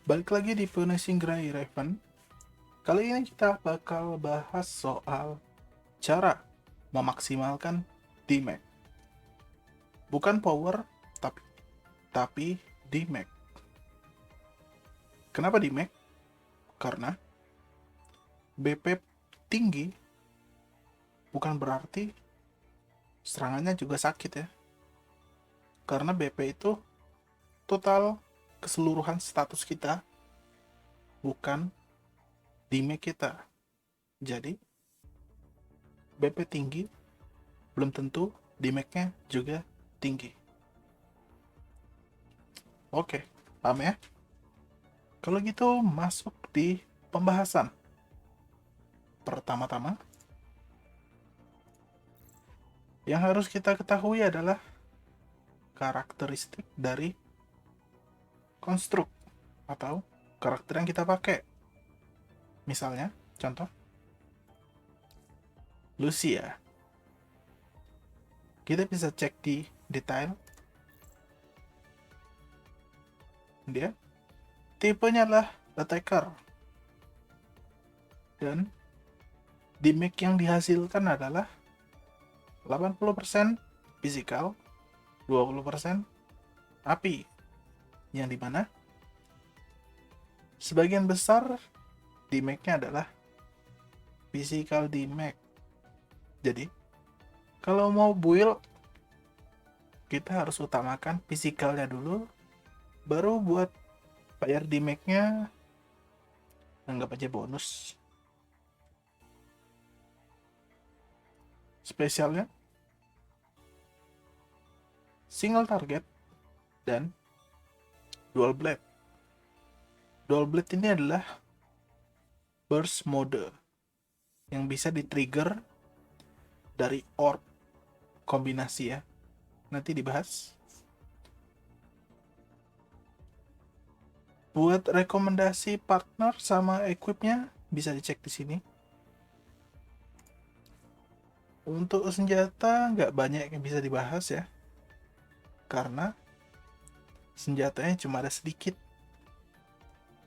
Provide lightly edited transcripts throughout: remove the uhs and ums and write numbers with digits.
Balik lagi di Punishing Gray Raven. Kali ini kita bakal bahas soal cara memaksimalkan damage. Bukan power, tapi damage. Kenapa damage? Karena BP tinggi bukan berarti serangannya juga sakit ya. Karena BP itu total keseluruhan status kita, bukan damage kita. Jadi BP tinggi belum tentu damage-nya juga tinggi. Oke, paham ya? Kalau gitu masuk di pembahasan. Pertama-tama, yang harus kita ketahui adalah karakteristik dari konstruk atau karakter yang kita pakai. Misalnya, contoh, Lucia. Kita bisa cek di detail. Dia tipenya adalah attacker. Dan damage yang dihasilkan adalah 80% physical, 20% api. Yang dimana sebagian besar damage-nya adalah physical damage. Jadi, kalau mau build, kita harus utamakan physicalnya dulu, baru buat bayar damage-nya anggap aja bonus. Spesialnya single target dan dual blade. Dual blade ini adalah burst mode yang bisa di-trigger dari orb kombinasi ya. Nanti dibahas. Buat rekomendasi partner sama equipnya bisa dicek di sini. Untuk senjata nggak banyak yang bisa dibahas ya, karena senjatanya cuma ada sedikit.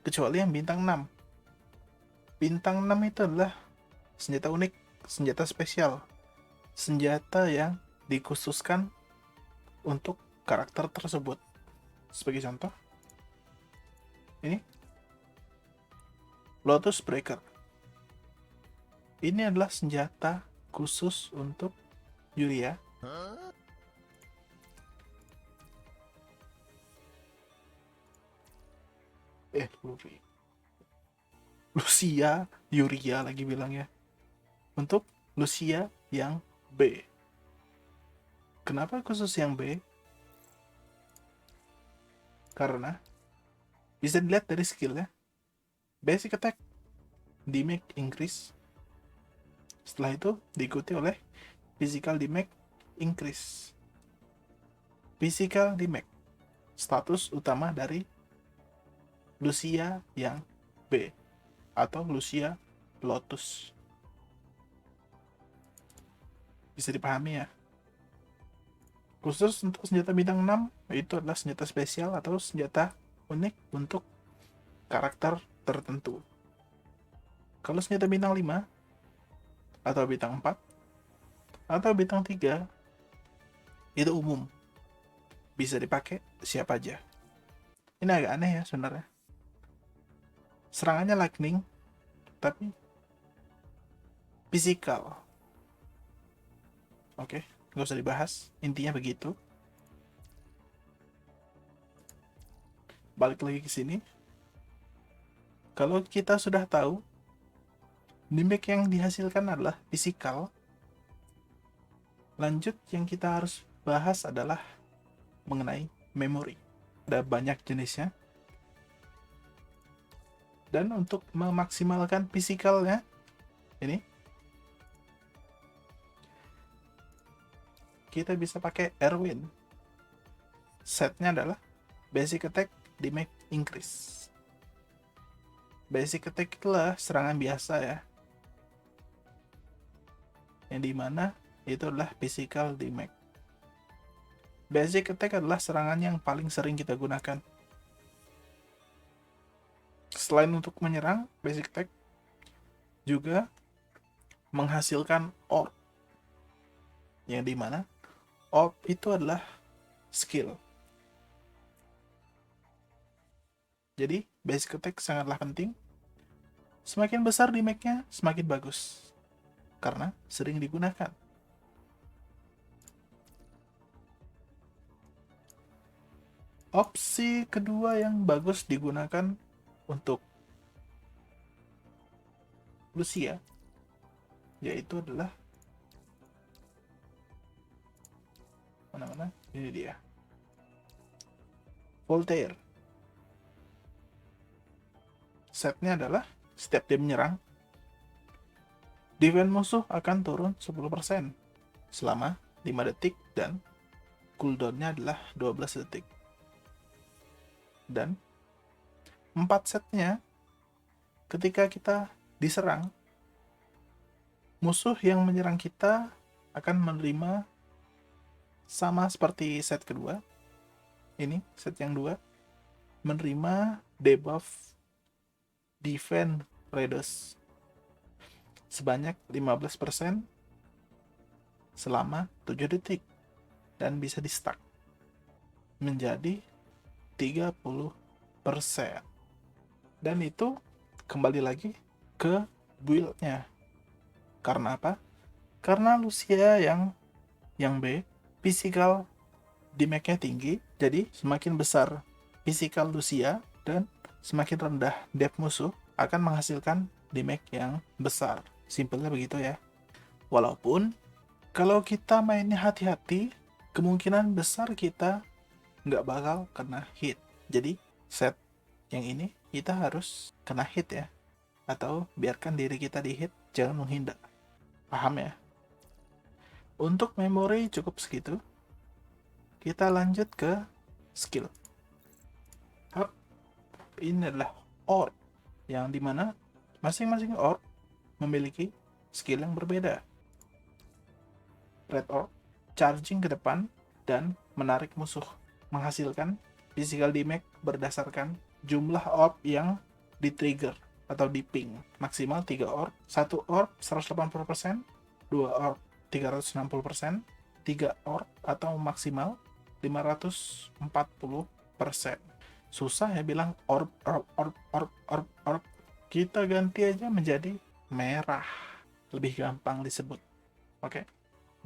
Kecuali yang bintang 6. Bintang 6 itu adalah senjata unik, senjata spesial. Senjata yang dikhususkan untuk karakter tersebut. Sebagai contoh, ini Lotus Breaker. Ini adalah senjata khusus untuk Yuria. Lucia, Yuria lagi bilangnya. Untuk Lucia yang B. Kenapa khusus yang B? Karena bisa dilihat dari skillnya. Basic attack, damage increase. Setelah itu diikuti oleh physical damage increase. Physical damage, status utama dari Lucia yang B atau Lucia Lotus. Bisa dipahami ya. Khusus untuk senjata bintang 6, itu adalah senjata spesial atau senjata unik untuk karakter tertentu. Kalau senjata bintang 5 atau bintang 4 atau bintang 3 itu umum, bisa dipakai siapa aja. Ini agak aneh ya sebenarnya. Serangannya lightning tapi physical. Oke, nggak usah dibahas, intinya begitu. Balik lagi ke sini. Kalau kita sudah tahu damage yang dihasilkan adalah physical, lanjut yang kita harus bahas adalah mengenai memori. Ada banyak jenisnya. Dan untuk memaksimalkan physicalnya, ini kita bisa pakai Erwin. Setnya adalah basic attack, damage increase. Basic attack itulah serangan biasa ya, yang dimana itu adalah physical damage. Basic attack adalah serangan yang paling sering kita gunakan. Selain untuk menyerang, basic attack juga menghasilkan orb, yang dimana orb itu adalah skill. Jadi basic attack sangatlah penting. Semakin besar damage-nya, semakin bagus, karena sering digunakan. Opsi kedua yang bagus digunakan untuk Lucia yaitu adalah mana-mana, ini dia, Voltaire. Setnya adalah setiap dia menyerang, defense musuh akan turun 10% selama 5 detik dan cooldownnya adalah 12 detik. Dan 4 setnya, ketika kita diserang, musuh yang menyerang kita akan menerima sama seperti set kedua. Ini set yang 2 menerima debuff defense reduce sebanyak 15% selama 7 detik dan bisa di stack menjadi 30%. Dan itu kembali lagi ke build-nya. Karena apa? Karena Lucia yang B, physical damage-nya tinggi, jadi semakin besar physical Lucia dan semakin rendah depth musuh akan menghasilkan damage yang besar. Simpelnya begitu ya. Walaupun kalau kita mainnya hati-hati, kemungkinan besar kita nggak bakal kena hit. Jadi set yang ini kita harus kena hit ya, atau biarkan diri kita di hit, jangan menghindar. Paham ya? Untuk memori cukup segitu. Kita lanjut ke skill. Ini adalah orb, yang dimana masing-masing orb memiliki skill yang berbeda. Red orb, charging ke depan dan menarik musuh, menghasilkan physical damage berdasarkan jumlah orb yang di-trigger atau di-ping. Maksimal 3 orb, 1 orb 180%, 2 orb 360%, 3 orb atau maksimal 540%. Susah ya bilang orb. Kita ganti aja menjadi merah, lebih gampang disebut. Oke,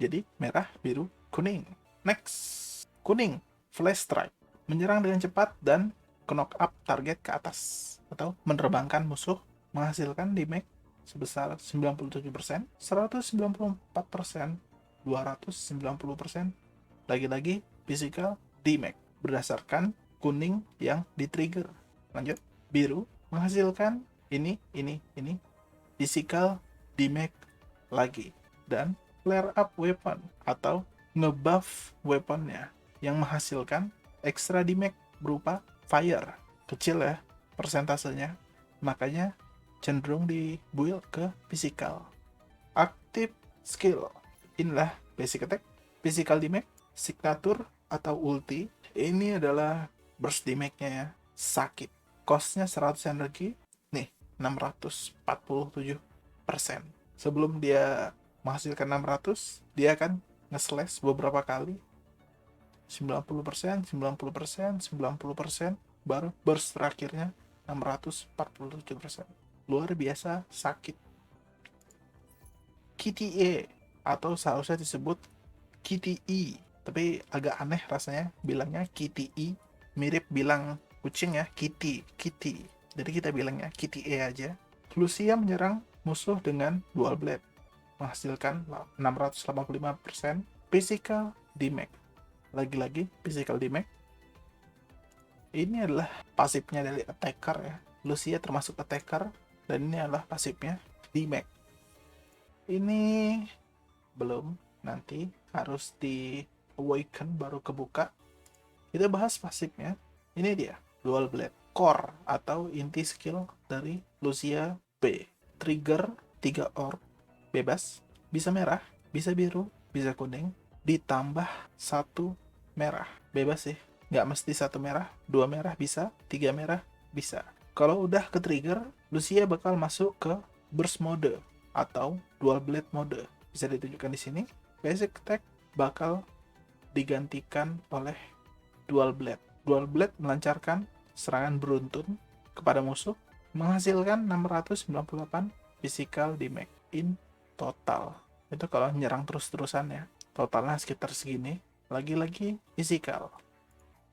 jadi merah, biru, kuning. Next, kuning, flash strike, menyerang dengan cepat dan knock up target ke atas atau menerbangkan musuh, menghasilkan damage sebesar 97%, 194%, 290%. Lagi-lagi physical damage berdasarkan kuning yang di-trigger. Lanjut, biru menghasilkan ini physical damage lagi, dan flare up weapon atau ngebuff weaponnya yang menghasilkan extra damage berupa fire. Kecil ya persentasenya, makanya cenderung di build ke physical. Active skill, inilah basic attack, physical damage, signature atau ulti. Ini adalah burst damage-nya ya, sakit. Cost-nya 100 energi, nih 647%. Sebelum dia menghasilkan 600, dia akan nge-slash beberapa kali, 90%, 90%, baru burst terakhirnya 647%. Luar biasa sakit. KTA atau seharusnya disebut KTE, tapi agak aneh rasanya bilangnya KTE, mirip bilang kucing ya, kitty. Jadi kita bilangnya KTA aja. Lucia menyerang musuh dengan dual blade, menghasilkan 685% physical damage. Lagi-lagi physical damage. Ini adalah pasifnya dari attacker ya. Lucia termasuk attacker, dan ini adalah pasifnya damage. Ini belum, nanti harus di awaken baru kebuka. Kita bahas pasifnya. Ini dia, dual blade core atau inti skill dari Lucia B. Trigger 3 orb bebas, bisa merah, bisa biru, bisa kuning, ditambah 1 merah. Bebas sih, nggak mesti 1 merah, 2 merah bisa, 3 merah bisa. Kalau udah ke trigger, Lucia bakal masuk ke burst mode atau dual blade mode. Bisa ditunjukkan di sini. Basic attack bakal digantikan oleh dual blade. Dual blade melancarkan serangan beruntun kepada musuh, menghasilkan 698 physical damage in total. Itu kalau nyerang terus-terusan ya. Totalnya sekitar segini. Lagi-lagi physical.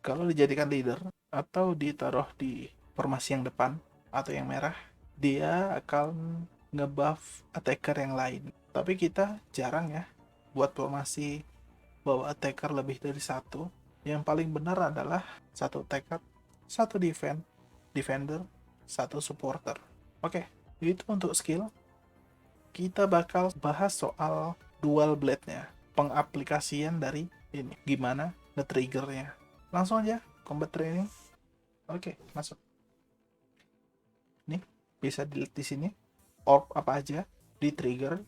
Kalau dijadikan leader atau ditaruh di formasi yang depan atau yang merah, dia akan ngebuff attacker yang lain. Tapi kita jarang ya buat formasi bawa attacker lebih dari satu. Yang paling benar adalah satu attacker, satu defender, satu supporter. Oke, itu untuk skill. Kita bakal bahas soal dual blade-nya, pengaplikasian dari ini, gimana nge-triggernya. Langsung aja combat training. Oke, masuk. Nih, bisa dilihat di sini orb apa aja di trigger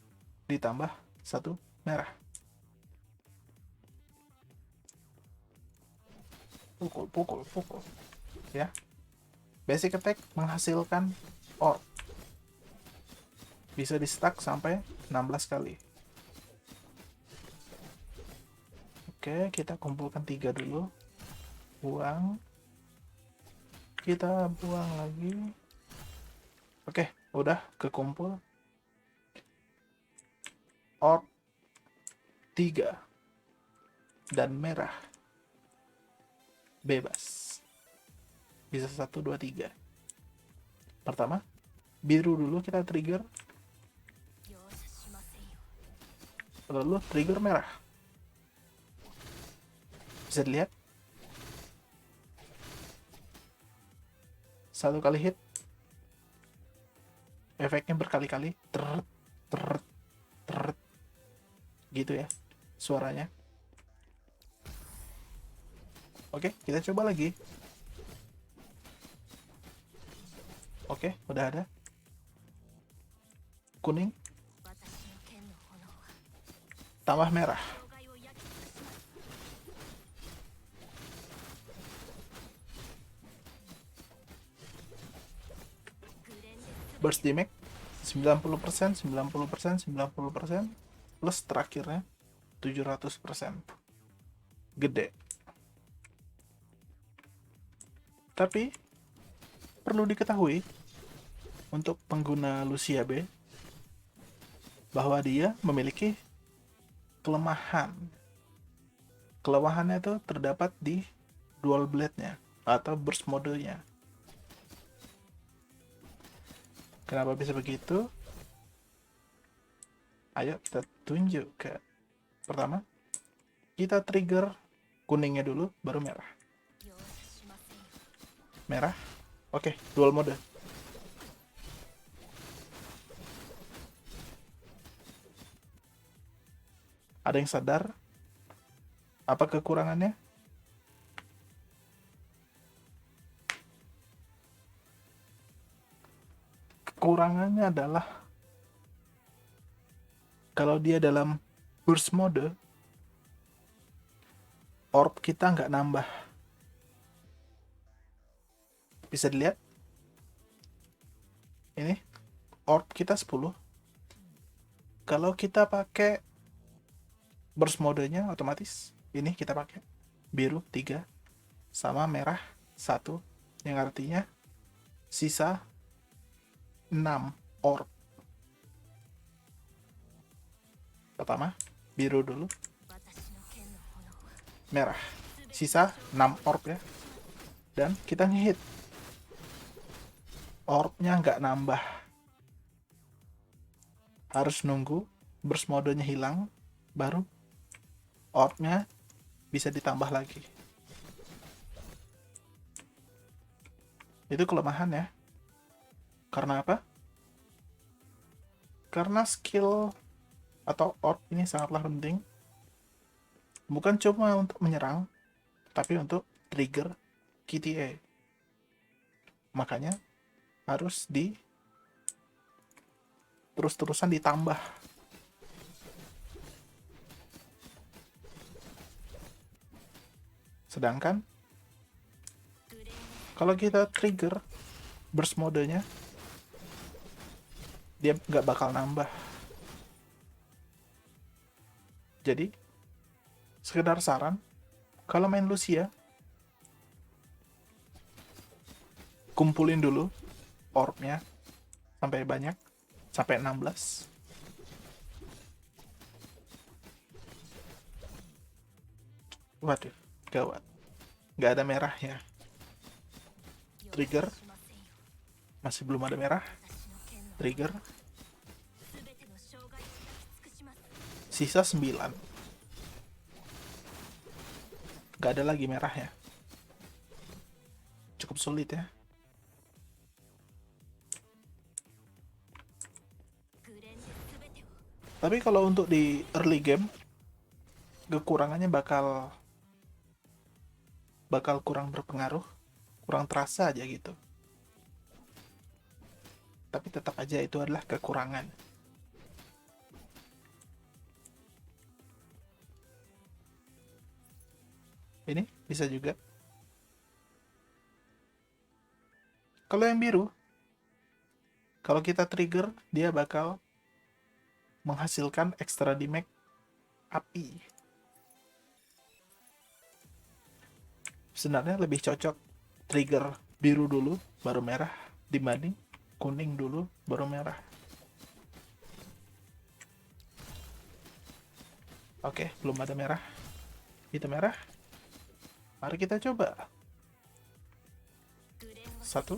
ditambah satu merah. Pukul ya. Basic attack menghasilkan orb, bisa di stack sampai 16 kali. Oke, kita kumpulkan 3 dulu. Buang, kita buang lagi. Oke, udah kekumpul orb 3 dan merah bebas, bisa 1, 2, 3. Pertama, biru dulu kita trigger, lalu trigger merah. Bisa dilihat, satu kali hit efeknya berkali-kali, ter gitu ya suaranya. Oke, kita coba lagi. Oke, udah ada. Kuning tambah merah. Burst damage 90%, 90%, 90%, plus terakhirnya 700%. Gede. Tapi perlu diketahui untuk pengguna Lucia B bahwa dia memiliki kelemahan. Kelemahannya itu terdapat di dual blade-nya atau burst mode-nya. Kenapa bisa begitu? Ayo kita tunjuk ke pertama. Kita trigger kuningnya dulu, baru merah. Merah. Oke, dual mode. Ada yang sadar apa kekurangannya? Kekurangannya adalah kalau dia dalam burst mode, orb kita nggak nambah. Bisa dilihat, ini orb kita 10. Kalau kita pakai burst modenya otomatis ini kita pakai biru 3 sama merah 1, yang artinya sisa 6 orb. Pertama, biru dulu, merah, sisa 6 orb ya. Dan kita ngehit, orbnya nggak nambah, harus nunggu burst modenya hilang baru orbnya bisa ditambah lagi. Itu kelemahan ya. Karena apa? Karena skill atau orb ini sangatlah penting, bukan cuma untuk menyerang, tapi untuk trigger KTA. Makanya harus terus-terusan ditambah. Sedangkan kalau kita trigger burst modenya dia nggak bakal nambah. Jadi sekedar saran, kalau main Lucia kumpulin dulu orbnya sampai banyak, sampai 16. Waduh, gawat, nggak ada merah ya. Trigger, masih belum ada merah. Trigger, sisa 9, nggak ada lagi merah ya. Cukup sulit ya. Tapi kalau untuk di early game, kekurangannya bakal kurang berpengaruh, kurang terasa aja gitu. Tapi tetap aja itu adalah kekurangan. Ini bisa juga. Kalau yang biru, kalau kita trigger, dia bakal menghasilkan extra damage api. Sebenarnya lebih cocok trigger biru dulu, baru merah, dibanding kuning dulu, baru merah. Oke, belum ada merah. Itu merah. Mari kita coba. 1.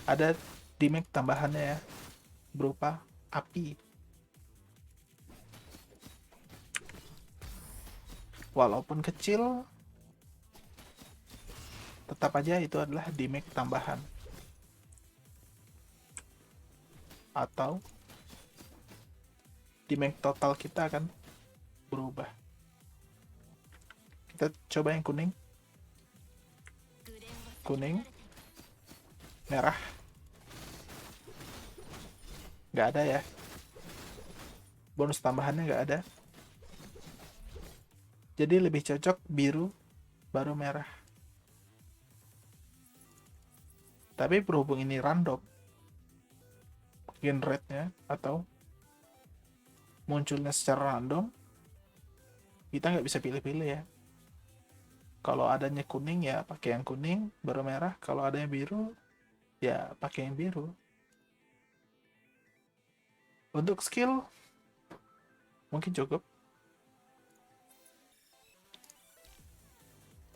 Ada damage tambahannya ya, berupa api. Walaupun kecil, tetap aja itu adalah damage tambahan. Atau damage total kita akan berubah. Kita coba yang kuning. Kuning, merah, nggak ada ya. Bonus tambahannya nggak ada. Jadi lebih cocok biru, baru merah. Tapi berhubung ini random, generate-nya atau munculnya secara random, kita nggak bisa pilih-pilih ya. Kalau adanya kuning ya pakai yang kuning, baru merah. Kalau adanya biru ya pakai yang biru. Untuk skill mungkin cukup.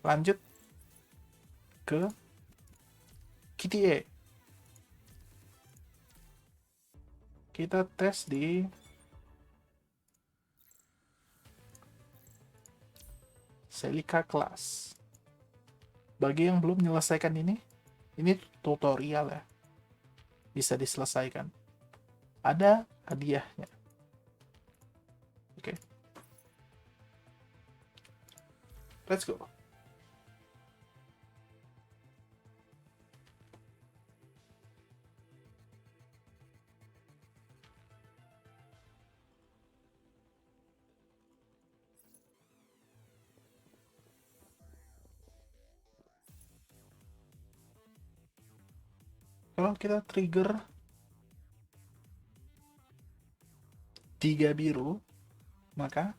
Lanjut ke KTA. Kita tes di Celica Class. Bagi yang belum menyelesaikan ini tutorial ya. Bisa diselesaikan. Ada hadiahnya. Oke. Let's go. Kalau kita trigger 3 biru, maka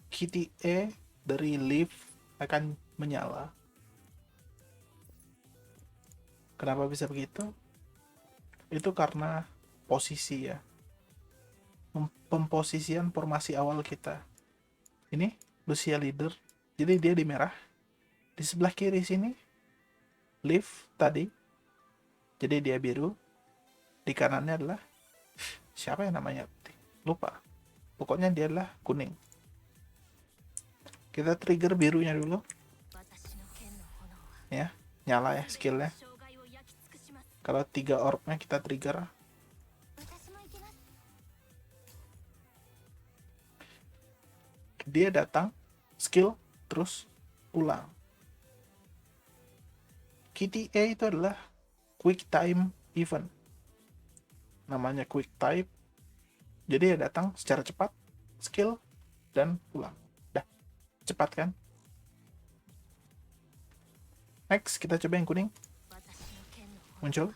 KTA dari Leaf akan menyala. Kenapa bisa begitu? Itu karena posisi ya. Pemposisian formasi awal kita. Ini Lucia leader, jadi dia di merah. Di sebelah kiri sini Leaf tadi, jadi dia biru. Di kanannya adalah siapa yang namanya? Lupa. Pokoknya dia adalah kuning. Kita trigger birunya dulu. Ya, nyala ya skillnya. Kalau 3 orbnya kita trigger. Dia datang, skill, terus pulang. KTA itu adalah quick time event. Namanya quick time. Jadi dia datang secara cepat, skill, dan pulang. Dah, cepat kan? Next, kita coba yang kuning. Muncul.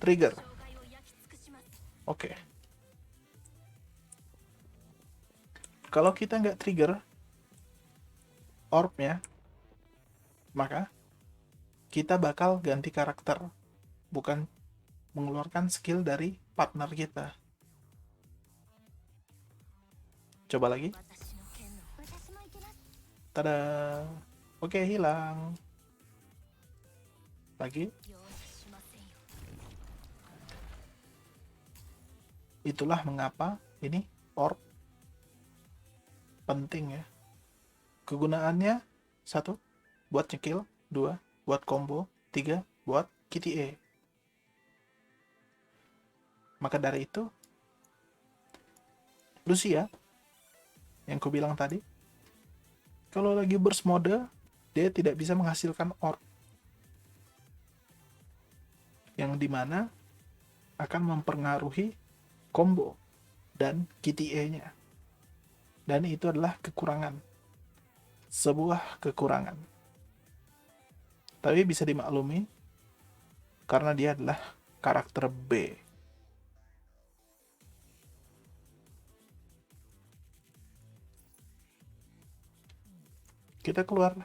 Trigger. Oke. Kalau kita nggak trigger orbnya, maka kita bakal ganti karakter, bukan mengeluarkan skill dari partner kita. Coba lagi. Tada. Oke, hilang. Lagi. Itulah mengapa ini orb penting ya. Kegunaannya 1 buat nyekil, 2 buat combo, 3 buat KTA. Maka dari itu, Lucia yang ku bilang tadi, kalau lagi burst mode, dia tidak bisa menghasilkan orb, yang dimana akan mempengaruhi combo dan KTA-nya. Dan itu adalah kekurangan. Sebuah kekurangan. Tapi bisa dimaklumi karena dia adalah karakter B. Kita keluar.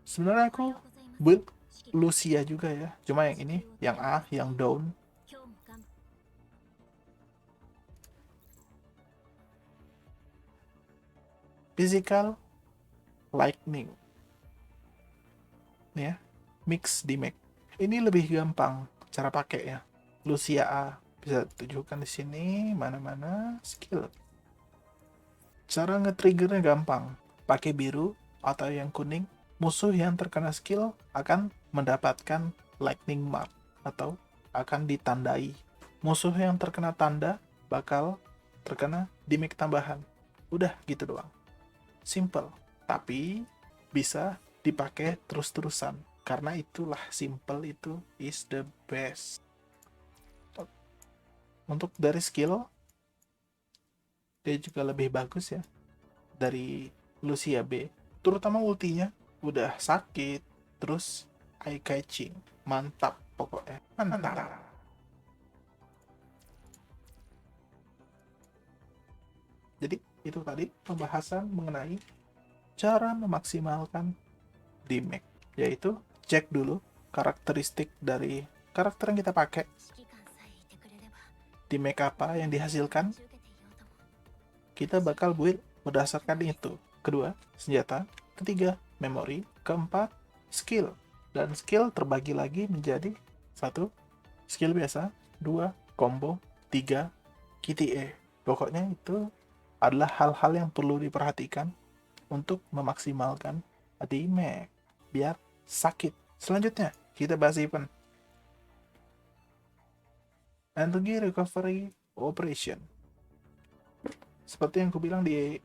Sebenarnya aku build Lucia juga ya. Cuma yang ini, yang A, yang down. Physical Lightning. Nih ya, mix di Mac. Ini lebih gampang cara pakai ya. Lucia A bisa tunjukkan di sini mana-mana skill. Cara nge-triggernya gampang. Pakai biru atau yang kuning. Musuh yang terkena skill akan mendapatkan lightning mark atau akan ditandai. Musuh yang terkena tanda bakal terkena damage tambahan. Udah gitu doang. Simple. Tapi bisa dipakai terus-terusan. Karena itulah simple itu is the best. Untuk dari skill, dia juga lebih bagus ya dari Lucia B. Terutama ultinya udah sakit, terus eye catching, mantap pokoknya, mantap. Jadi itu tadi pembahasan mengenai cara memaksimalkan damage, yaitu cek dulu karakteristik dari karakter yang kita pakai, damage apa yang dihasilkan, kita bakal build berdasarkan itu. Kedua, senjata. Ketiga, memori. Keempat, skill. Dan skill terbagi lagi menjadi 1 skill biasa, 2 combo, 3 KTA. Pokoknya itu adalah hal-hal yang perlu diperhatikan untuk memaksimalkan damage biar sakit. Selanjutnya, kita bahas event. Energy Recovery Operation. Seperti yang aku bilang di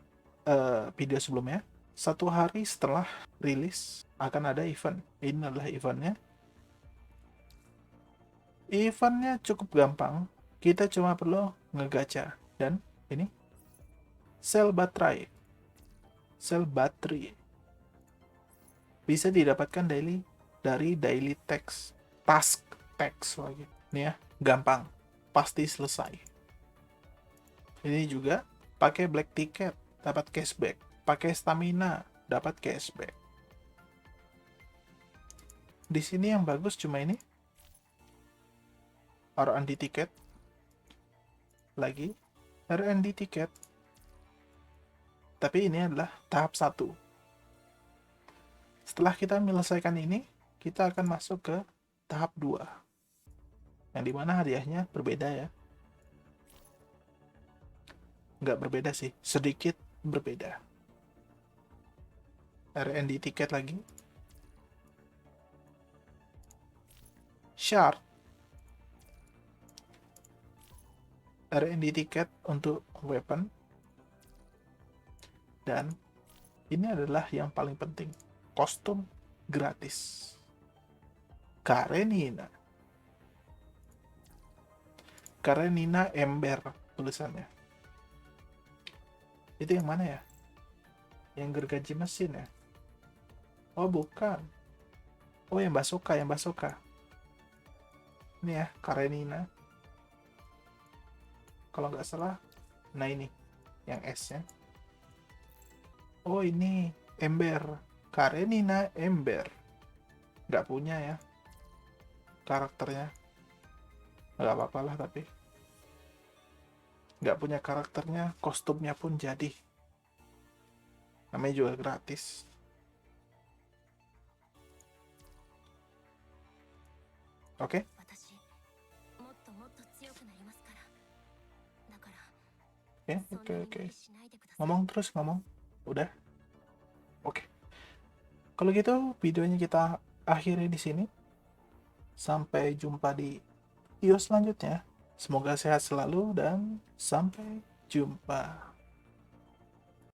video sebelumnya, 1 hari setelah rilis akan ada event. Ini adalah eventnya. Eventnya cukup gampang. Kita cuma perlu ngegacha. Dan ini sel baterai. Sel baterai bisa didapatkan dari daily task lagi. Ini ya, gampang. Pasti selesai. Ini juga pakai black ticket dapat cashback, pakai stamina dapat cashback. Di sini yang bagus cuma ini, R&D ticket, lagi R&D ticket. Tapi ini adalah tahap 1. Setelah kita menyelesaikan ini, kita akan masuk ke tahap 2, yang dimana hadiahnya berbeda ya. Nggak berbeda sih, sedikit berbeda. R&D ticket lagi, shard, R&D ticket untuk weapon, dan ini adalah yang paling penting, kostum gratis. Karenina Ember tulisannya. Itu yang mana ya? Yang gergaji mesin ya? Oh bukan. Oh yang Basoka, yang Basoka. Ini ya, Karenina. Kalau nggak salah, nah ini, yang S-nya. Oh ini, Ember. Karenina Ember. Nggak punya ya, karakternya. Nggak apa-apa lah tapi. Nggak punya karakternya, kostumnya pun jadi. Namanya juga gratis. Oke? Oke. Ngomong terus, ngomong. Udah? Oke. Kalau gitu, videonya kita akhiri di sini. Sampai jumpa di video selanjutnya. Semoga sehat selalu dan sampai jumpa.